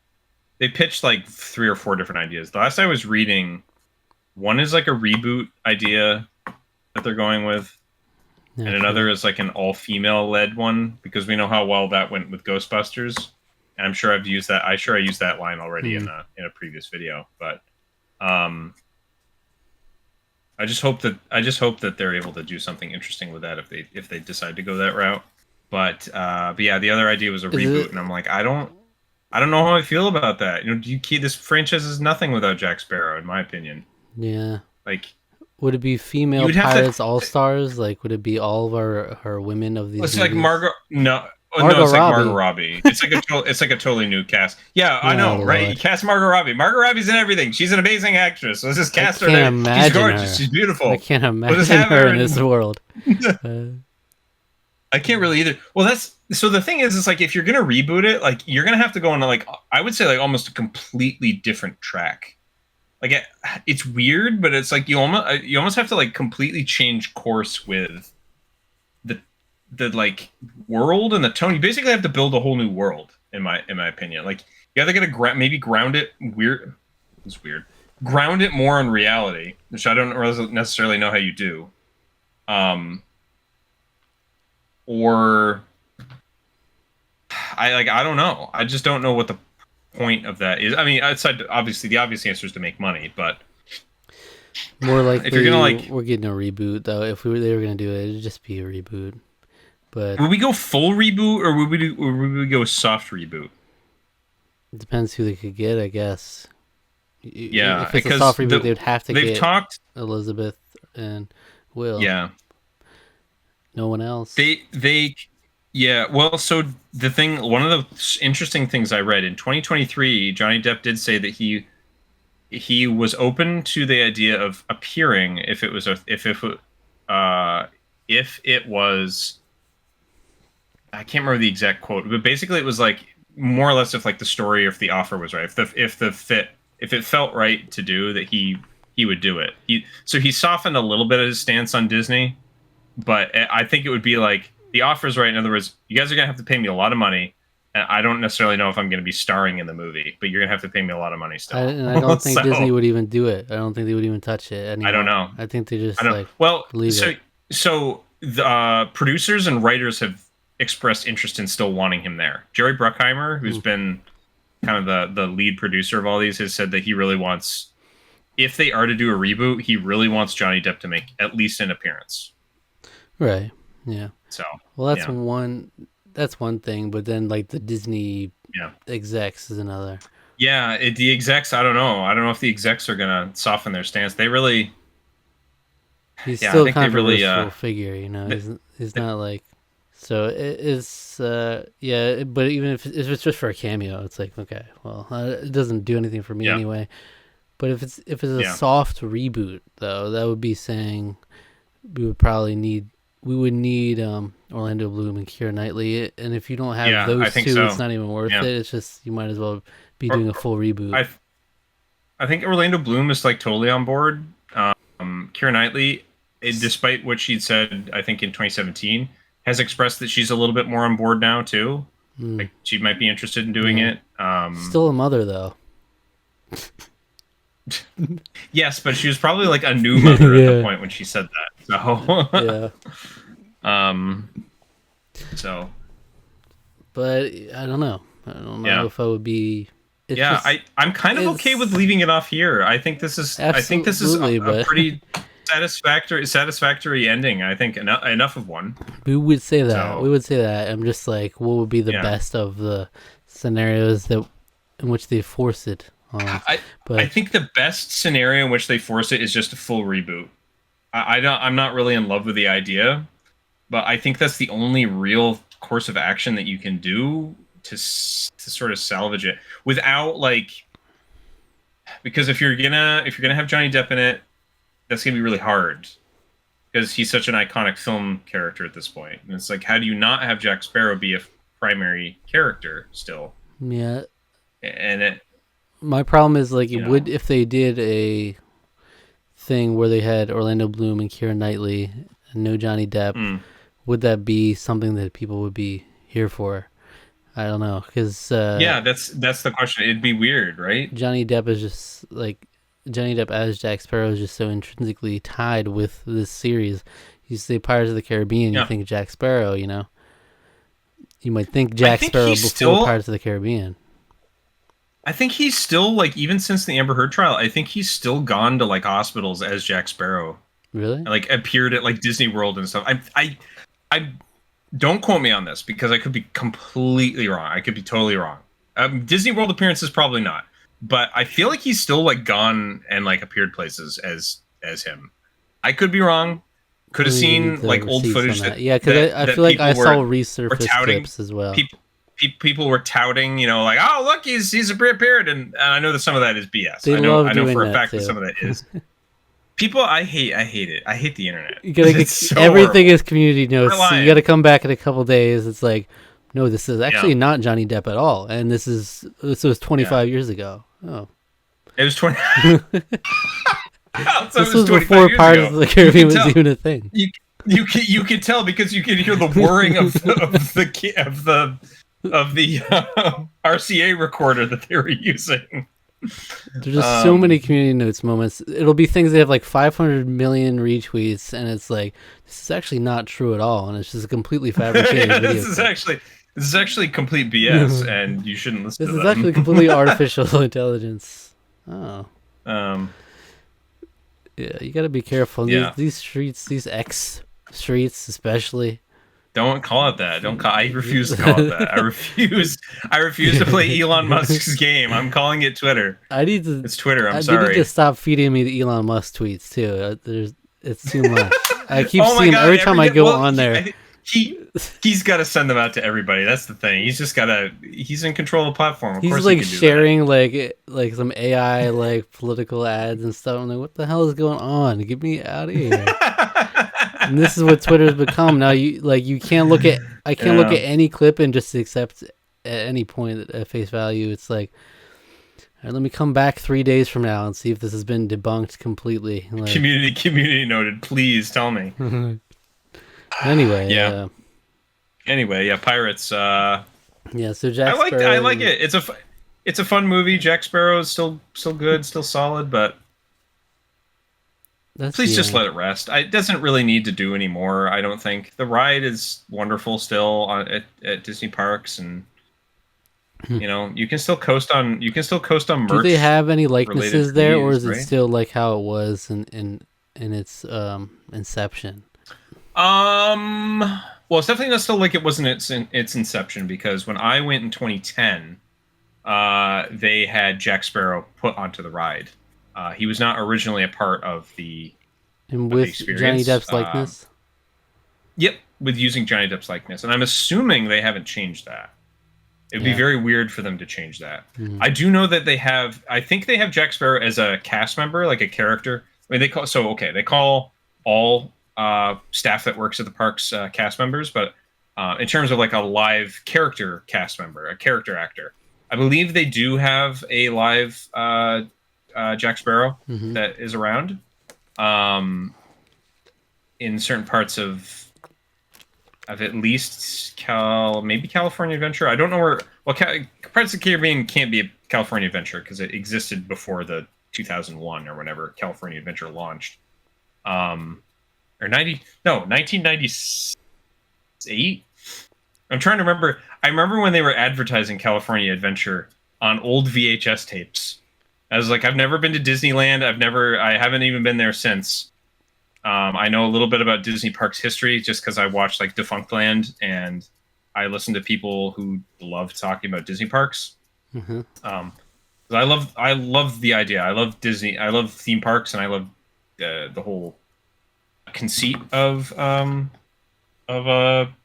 they pitched like 3 or 4 different ideas. The last I was reading, one is like a reboot idea that they're going with, and another is like an all-female led one because we know how well that went with Ghostbusters. And I'm sure I've used that. I used that line already in a previous video. But I just hope that they're able to do something interesting with that if they decide to go that route. But yeah, the other idea was a reboot, and I'm like, I don't know how I feel about that. You know, this franchise is nothing without Jack Sparrow, in my opinion. Yeah. Like, would it be female pirates all stars? Like, would it be all of our women of these? It's like Margot. No, Margot it's like Robbie. Margot Robbie. It's like a totally new cast. Yeah, I know, right? You cast Margot Robbie. Margot Robbie's in everything. She's an amazing actress. Let's just cast her. She's gorgeous. She's beautiful. I can't imagine her in this world. I can't really either. Well, so the thing is like if you're gonna reboot it, like you're gonna have to go on like I would say like almost a completely different track. Like it's weird, but it's like you almost have to like completely change course with the like world and the tone. You basically have to build a whole new world, in my opinion. Like you have to maybe ground it weird. It's weird. Ground it more in reality, which I don't necessarily know how you do. Or I don't know. I just don't know what the point of that is. I mean, outside obviously the obvious answer is to make money, but more likely if you're gonna we're getting a reboot though. If they were gonna do it, it'd just be a reboot. But would we go full reboot or would we go soft reboot? It depends who they could get, I guess. Yeah, if it's a soft reboot, they would have to get Elizabeth and Will. Yeah, no one else. Yeah, well, so one of the interesting things I read in 2023, Johnny Depp did say that he was open to the idea of appearing if it was I can't remember the exact quote, but basically it was like more or less if like the story or if the offer was right, if it felt right to do that he would do it. So he softened a little bit of his stance on Disney, but I think it would be like the offer is right. In other words, you guys are gonna have to pay me a lot of money, and I don't necessarily know if I'm gonna be starring in the movie, but you're gonna have to pay me a lot of money still. I don't think Disney would even do it. I don't think they would even touch it anymore. I don't know. I think they just leave it. So the producers and writers have expressed interest in still wanting him there. Jerry Bruckheimer, who's been kind of the lead producer of all these, has said that he really wants, if they are to do a reboot, he really wants Johnny Depp to make at least an appearance. Right. Yeah. So well, that's one thing, but then like the Disney execs is another. Yeah, the execs. I don't know if the execs are gonna soften their stance. They really. He's still a controversial figure, you know. He's not like. So it is, but even if it's just for a cameo, it's like, okay, well, it doesn't do anything for me anyway. But if it's a soft reboot, though, that would be saying we would need Orlando Bloom and Keira Knightley, and if you don't have those two, it's not even worth it. It's just you might as well be doing a full reboot. I think Orlando Bloom is like totally on board. Keira Knightley, despite what she'd said, I think in 2017. Has expressed that she's a little bit more on board now too. Like she might be interested in doing it. Still a mother though. Yes, but she was probably like a new mother at the point when she said that. So So but I don't know. I don't know if I would be I'm kind of okay with leaving it off here. I think this is a pretty satisfactory ending. I think enough of one. We would say that. I'm just like, what would be the best of the scenarios in which they force it on? I think the best scenario in which they force it is just a full reboot. I'm not really in love with the idea, but I think that's the only real course of action that you can do to sort of salvage it without because if you're gonna have Johnny Depp in it, that's going to be really hard because he's such an iconic film character at this point. And it's like, how do you not have Jack Sparrow be a primary character still? Yeah. And my problem is it would, if they did a thing where they had Orlando Bloom and Keira Knightley and no Johnny Depp, would that be something that people would be here for? I don't know. Cause, that's the question. It'd be weird, right? Johnny Depp is just Johnny Depp as Jack Sparrow is just so intrinsically tied with this series. You say Pirates of the Caribbean, you think Jack Sparrow, you know? You might think Jack Sparrow before Pirates of the Caribbean. I think he's still, even since the Amber Heard trial, I think he's still gone to, hospitals as Jack Sparrow. Really? Appeared at, Disney World and stuff. I don't quote me on this, because I could be completely wrong. I could be totally wrong. Disney World appearances, probably not. But I feel like he's still gone and appeared places as him. I could be wrong. Could have seen old footage that because I feel like I saw resurfaced clips as well. People were touting, oh look, he's reappeared, and I know that some of that is BS. I know for a fact that some of that is. People, I hate it. I hate the internet. You gotta everything is community notes. So you got to come back in a couple days. It's like, no, this is actually not Johnny Depp at all, and this was 25 years ago. Oh, it was 20. This was before Pirates of the Caribbean was even a thing. You could tell because you could hear the whirring of the RCA recorder that they were using. There's just so many community notes moments. It'll be things that have 500 million retweets, and it's like, this is actually not true at all, and it's just a completely fabricated video. This is actually complete BS, and you shouldn't listen to them. This is actually completely artificial intelligence. Oh. Yeah, you gotta be careful. Yeah. These streets, these X streets especially. Don't call it that. I refuse to call it that. I refuse to play Elon Musk's game. I'm calling it Twitter. It's Twitter. I'm sorry. I need to stop feeding me the Elon Musk tweets too. It's too much. I keep seeing every time I go on there. He's got to send them out to everybody. That's the thing. He's just got to. He's in control of the platform. Of course he can do sharing like some AI political ads and stuff. I'm like, what the hell is going on? Get me out of here. And this is what Twitter's become now. You can't look at. I can't look at any clip and just accept at any point at face value. It's like, all right, let me come back 3 days from now and see if this has been debunked completely. Community noted. Please tell me. Anyway. Yeah. Anyway, yeah. Pirates. So Jack Sparrow. I like it. It's a fun movie. Jack Sparrow is still good, still solid, but That's please just yeah. let it rest. It doesn't really need to do anymore. I don't think the ride is wonderful still at Disney parks, and you can still coast on Do they merch have any related likenesses to there, or movies, is it right? still like how it was in its inception? Um, well, it's definitely not still like it wasn't its inception, because when I went in 2010, they had Jack Sparrow put onto the ride. He was not originally a part And of the with Johnny experience. Depp's likeness? Yep, with using Johnny Depp's likeness, and I'm assuming they haven't changed that. It would be Yeah. very weird for them to change that. Mhm. I do know that they have. I think they have Jack Sparrow as a cast member, like a character. I mean, they call all staff that works at the parks cast members, but in terms of like a live character cast member, a character actor, I believe they do have a live Jack Sparrow Mhm. that is around in certain parts of at least maybe California Adventure. I don't know where. Well, Pirates of the Caribbean can't be a California Adventure because it existed before the 2001 or whenever California Adventure launched. Or 1998. I'm trying to remember. I remember when they were advertising California Adventure on old VHS tapes. I was like, I've never been to Disneyland. I haven't even been there since. I know a little bit about Disney Parks history just because I watched like Defunctland, and I listen to people who love talking about Disney parks. Mhm. 'Cause I love the idea. I love Disney. I love theme parks, and I love the whole conceit of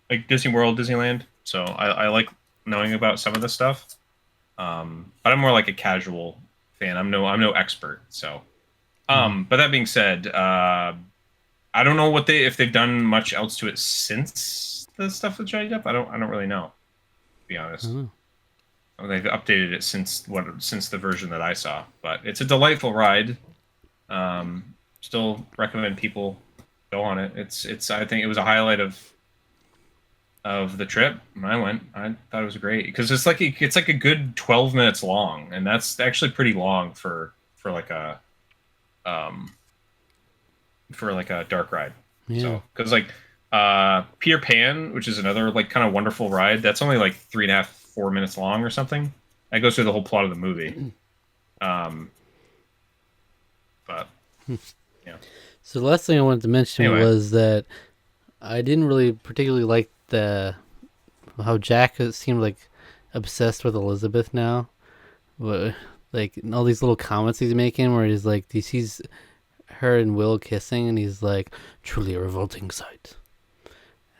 like Disney World, Disneyland. So I like knowing about some of this stuff. But I'm more like a casual fan. I'm no expert. So, but that being said, I don't know if they've done much else to it since the stuff with Johnny Depp. I don't really know, to be honest. Oh. They've updated it since the version that I saw, but it's a delightful ride. Still recommend people go on it. It's I think it was a highlight of the trip when I went. I thought it was great because it's like a good 12 minutes long, and that's actually pretty long um for like a dark ride. Yeah. So because like Peter Pan, which is another like kind of wonderful ride, that's only like 3.5 4 minutes long or something. That goes through the whole plot of the movie. But yeah. So the last thing I wanted to mention Anyway. was that I didn't really particularly like how Jack seemed like obsessed with Elizabeth now. Like all these little comments he's making where he's like he sees her and Will kissing and he's like, truly a revolting sight.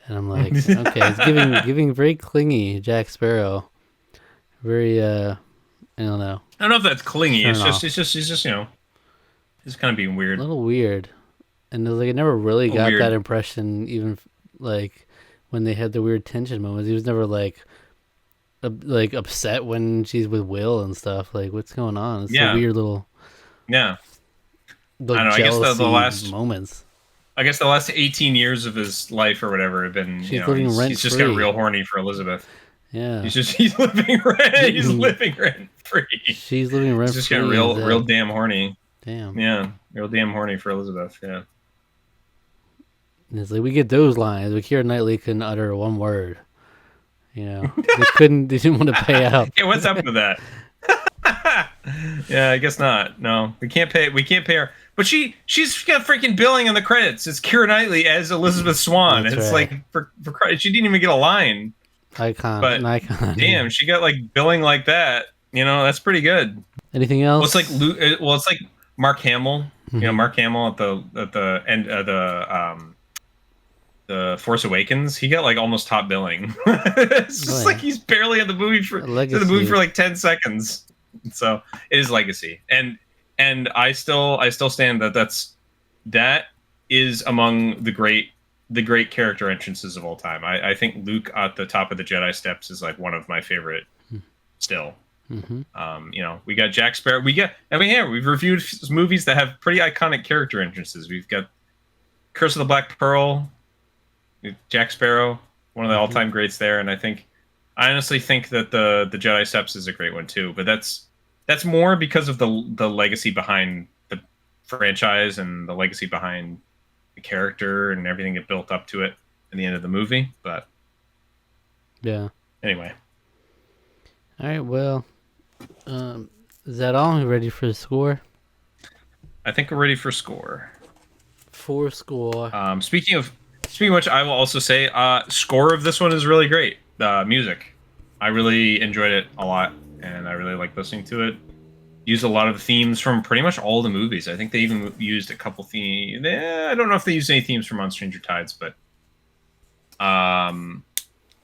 And I'm like, okay, he's giving very clingy Jack Sparrow. Very I don't know. I don't know if that's clingy. Turn It's off. just it's kind of being A weird. little weird. And it was like I never really got Weird. that impression even like when they had the weird tension moments. He was never like upset when she's with Will and stuff. Like what's going on? It's a weird little Yeah. I don't know. jealousy moments. I guess the last 18 years of his life or whatever have been, She's living rent he's just got free. real horny for Elizabeth. Yeah. He's living rent free. She's living rent He's just free. got real damn horny. Damn. Yeah, real damn horny for Elizabeth. Yeah. And it's like we get those lines, but Keira Knightley couldn't utter one word. You know, they didn't want to pay out. Yeah, what's up with that? Yeah, I guess not. No, we can't pay her. But she's got freaking billing in the credits. It's Keira Knightley as Elizabeth Swan. That's it's right. like for she didn't even get a line. An icon. Damn, she got like billing like that. That's pretty good. Anything else? It's like Mark Hamill. Mm-hmm. Mark Hamill at the end of the Force Awakens. He got like almost top billing. It's just like he's barely in the movie for like 10 seconds. So it is legacy, and I still stand that is among the great character entrances of all time. I think Luke at the top of the Jedi steps is like one of my favorite still. Mm-hmm. We got Jack Sparrow. We've reviewed movies that have pretty iconic character entrances. We've got Curse of the Black Pearl, Jack Sparrow, one of the all-time greats there, and I honestly think that the Jedi Steps is a great one too. But that's more because of the legacy behind the franchise and the legacy behind the character and everything that built up to it in the end of the movie. But Yeah. anyway, All right. Well, is that all? You ready for the score? I think we're ready for score. For score. Speaking of which, I will also say, score of this one is really great. Music, I really enjoyed it a lot, and I really like listening to it. Used a lot of the themes from pretty much all the movies. I think they even used a couple themes. I don't know if they used any themes from On Stranger Tides, but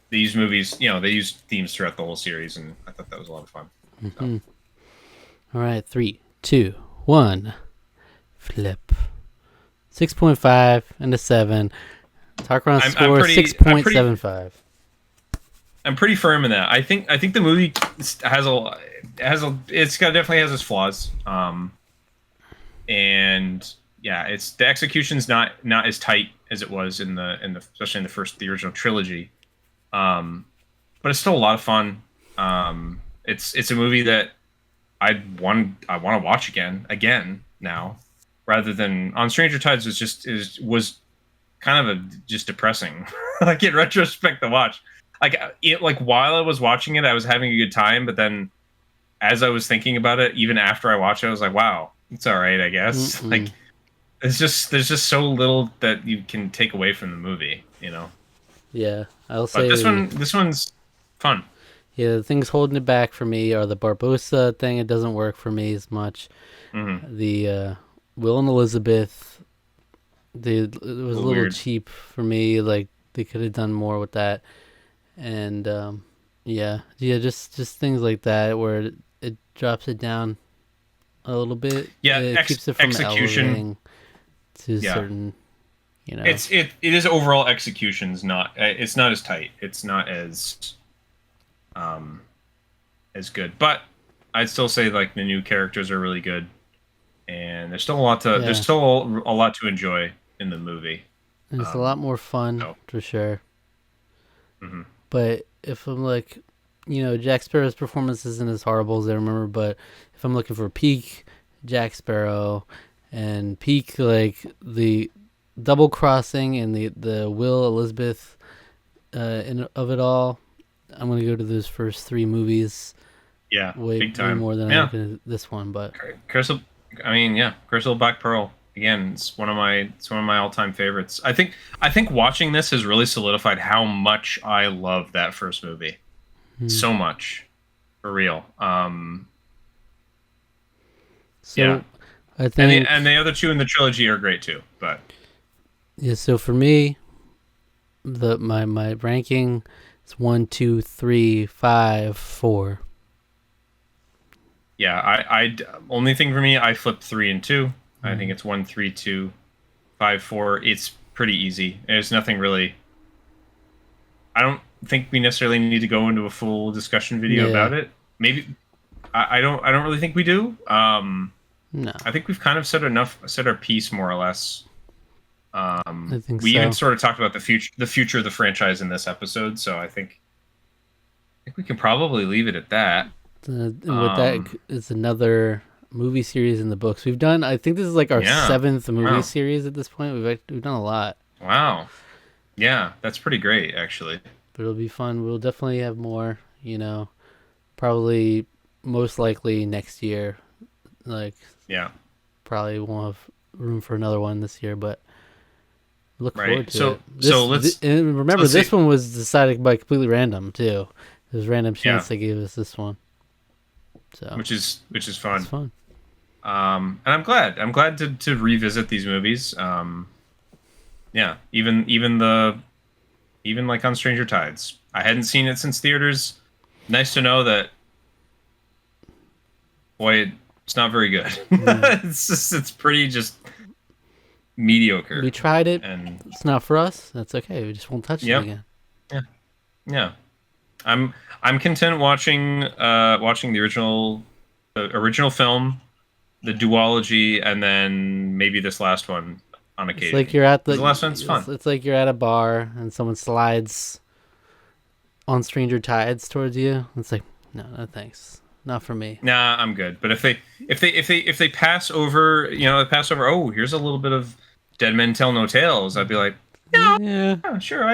they used movies. They used themes throughout the whole series, and I thought that was a lot of fun. Mm-hmm. All right, 3, 2, 1, flip. 6.5 and a 7. Tarqaron score 6.75. I'm pretty firm in that. I think the movie definitely has its flaws. And yeah, the execution's not as tight as it was in the especially in the original trilogy. But it's still a lot of fun. It's a movie that I want to watch again now, rather than On Stranger Tides was kind of just depressing. Like in retrospect to watch. Like while I was watching it, I was having a good time, but then as I was thinking about it, even after I watched it, I was like, wow, it's all right, I guess. Mm-mm. Like there's just so little that you can take away from the movie, Yeah, I'll say But this one's fun. Yeah, the things holding it back for me are the Barbossa thing. It doesn't work for me as much. Mm-hmm. The Will and Elizabeth, it was a little weird. cheap for me. Like they could have done more with that, and just things like that where it drops it down a little bit. Yeah, it keeps it from execution elevating to certain. It is overall execution's not. It's not as tight. It's not as good. But I'd still say like the new characters are really good, and there's still a lot to enjoy in the movie. And it's a lot more fun for sure. Mm-hmm. But if I'm like, Jack Sparrow's performance isn't as horrible as I remember, but if I'm looking for peak Jack Sparrow and peak like the double crossing and the Will Elizabeth of it all, I'm gonna go to those first 3 movies. Yeah, big time. Way more than I'm gonna this one, but Crystal Black Pearl. Again, it's one of my all-time favorites. I think watching this has really solidified how much I love that first movie. So much, for real. I think and the other 2 in the trilogy are great too. But yeah, so for me, my ranking is 1, 2, 3, 5, 4. Yeah, I only thing for me, I flipped 3 and 2. I think it's 1, 3, 2, 5, 4. It's pretty easy. There's nothing really. I don't think we necessarily need to go into a full discussion video about it. Maybe I don't really think we do. No, I think we've kind of said our piece more or less. I think we even sort of talked about the future of the franchise in this episode. So I think we can probably leave it at that. And with that, it's another movie series in the books. We've done. I think this is like our 7th movie series at this point. We've done a lot. Wow. Yeah, that's pretty great, actually. But it'll be fun. We'll definitely have more. Probably most likely next year. Probably won't have room for another one this year, but look forward to it. And remember, this one was decided by completely random too. It was random chance they gave us this one. So which is fun. It's fun. And I'm glad to revisit these movies. Even like on Stranger Tides. I hadn't seen it since theaters. Nice to know that. Boy, it's not very good. It's pretty just mediocre. We tried it, and it's not for us. That's okay. We just won't touch it again. Yeah. I'm content watching the original film, the duology, and then maybe this last one on occasion. It's like you're at the last one's fun. It's like you're at a bar and someone slides on Stranger Tides towards you. It's like, no, thanks. not for me. Nah, I'm good. But if they pass over, pass over. Oh, here's a little bit of Dead Men Tell No Tales. I'd be like, Yeah. yeah, sure.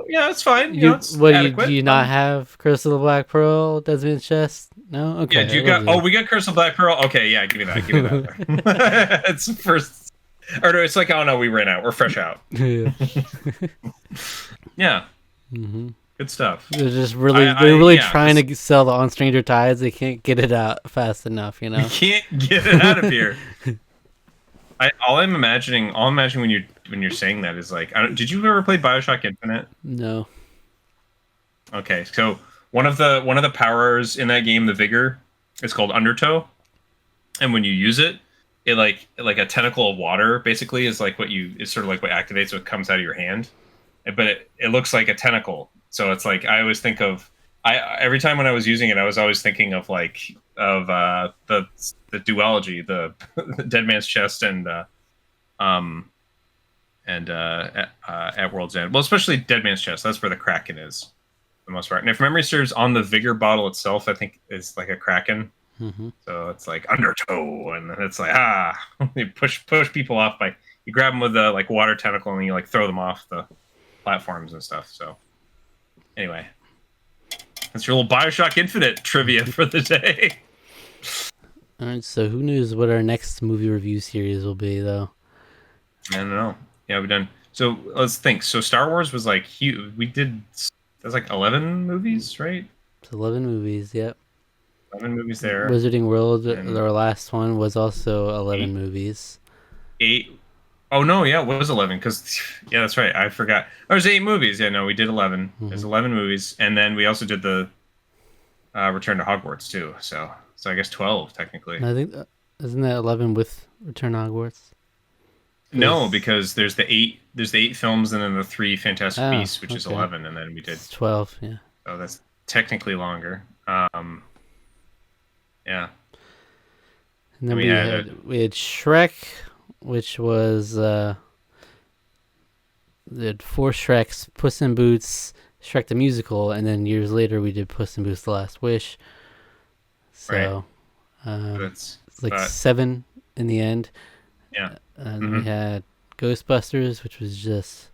Yeah, it's fine. It's Do adequate. you not have Curse of the Black Pearl, Desmond's Chest? No? Yeah, Okay. do you got? Oh, we got Curse of Black Pearl. Okay, yeah, give me that. Give me that. It's first, or no, it's like, oh no, we ran out. We're fresh out. Yeah. Yeah. Mm-hmm. Good stuff. They're really trying to sell the On Stranger Tides. They can't get it out fast enough, You can't get it out of here. All I'm imagining when you're saying that is like, did you ever play BioShock Infinite? No. Okay, so one of the powers in that game, the Vigor, is called Undertow, and when you use it, it like a tentacle of water basically is like it's sort of like what activates what comes out of your hand, but it looks like a tentacle. So it's like I always think of every time when I was using it, I was always thinking of the duology, the Dead Man's Chest and at World's End. Well, especially Dead Man's Chest. That's where the Kraken is, for the most part. And if memory serves, on the Vigor bottle itself, I think is like a Kraken. Mm-hmm. So it's like Undertow, and it's like you push people off by you grab them with the like water tentacle and you like throw them off the platforms and stuff. So anyway, that's your little BioShock Infinite trivia for the day. All right, so who knows what our next movie review series will be, though? I don't know. Yeah, we've done. So let's think. So Star Wars was like huge. That's like 11 movies, right? It's 11 movies. Yep. 11 movies there. Wizarding World, our last one, was also 11 movies. 8. Oh no, yeah, it was 11 because that's right. I forgot. There was 8 movies. Yeah, no, we did 11. Mm-hmm. There's 11 movies, and then we also did the Return to Hogwarts too. So I guess 12 technically. I think isn't that 11 with Return to Hogwarts? No, because there's the 8 films and then the 3 Fantastic Beasts, which is 11, and then we did 12. Yeah. So that's technically longer. Yeah. And then we had Shrek, which was they had 4 Shreks: Puss in Boots, Shrek the Musical, and then years later we did Puss in Boots: The Last Wish. So it's like 7 in the end. Yeah. And we had Ghostbusters, which was just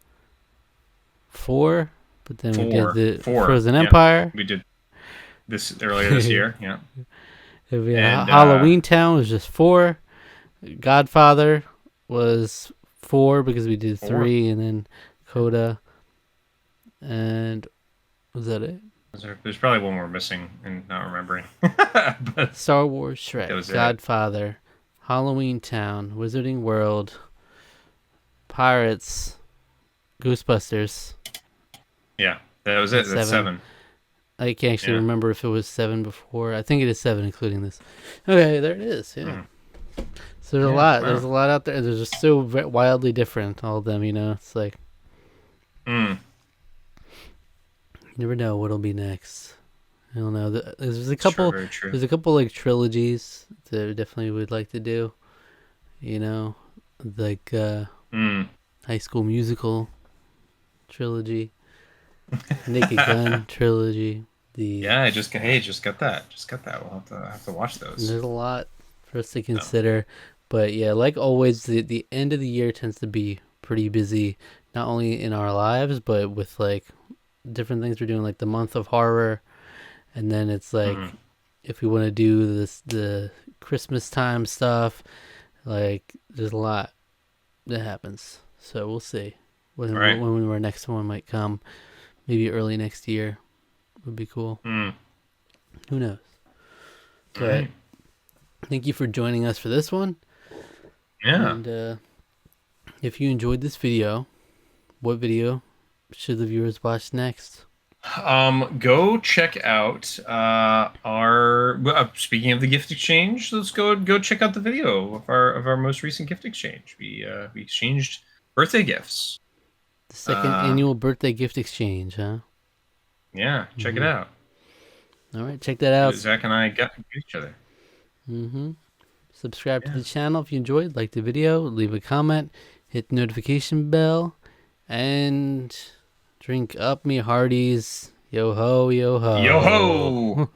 4, but then we did the Frozen Empire. We did this earlier this year. Yeah. We had Halloween Town was just 4. Godfather was 4 because we did 3, and then Coda. And was that it? There's probably one more missing and not remembering. But Star Wars, Shrek, Godfather, Halloween Town, Wizarding World, Pirates, Ghostbusters. Yeah, that was it. That's 7. I can't actually remember if it was 7 before. I think it is 7, including this. Okay, there it is. Yeah. So there's a lot. Wow. There's a lot out there. They're just so wildly different, all of them. It's like you never know what'll be next. I don't know. There's a couple. True. There's a couple like trilogies that I definitely would like to do. Like High School Musical trilogy. Naked Gun trilogy. I just got that. We'll have to watch those. There's a lot for us to consider, but yeah, like always, the end of the year tends to be pretty busy, not only in our lives, but with like different things we're doing, like the month of horror, and then it's like if we want to do the Christmas time stuff, like there's a lot that happens. So we'll see when our next one might come. Maybe early next year would be cool. Who knows? But thank you for joining us for this one. Yeah. And if you enjoyed this video, what video should the viewers watch next? Go check out our. Speaking of the gift exchange, let's go check out the video of our most recent gift exchange. We exchanged birthday gifts. The second annual birthday gift exchange, huh? Yeah, check it out. All right, check that out. Zach and I got each other. Subscribe to the channel if you enjoyed. Like the video, leave a comment, hit the notification bell, and drink up me hearties. Yo ho, yo ho. Yo ho!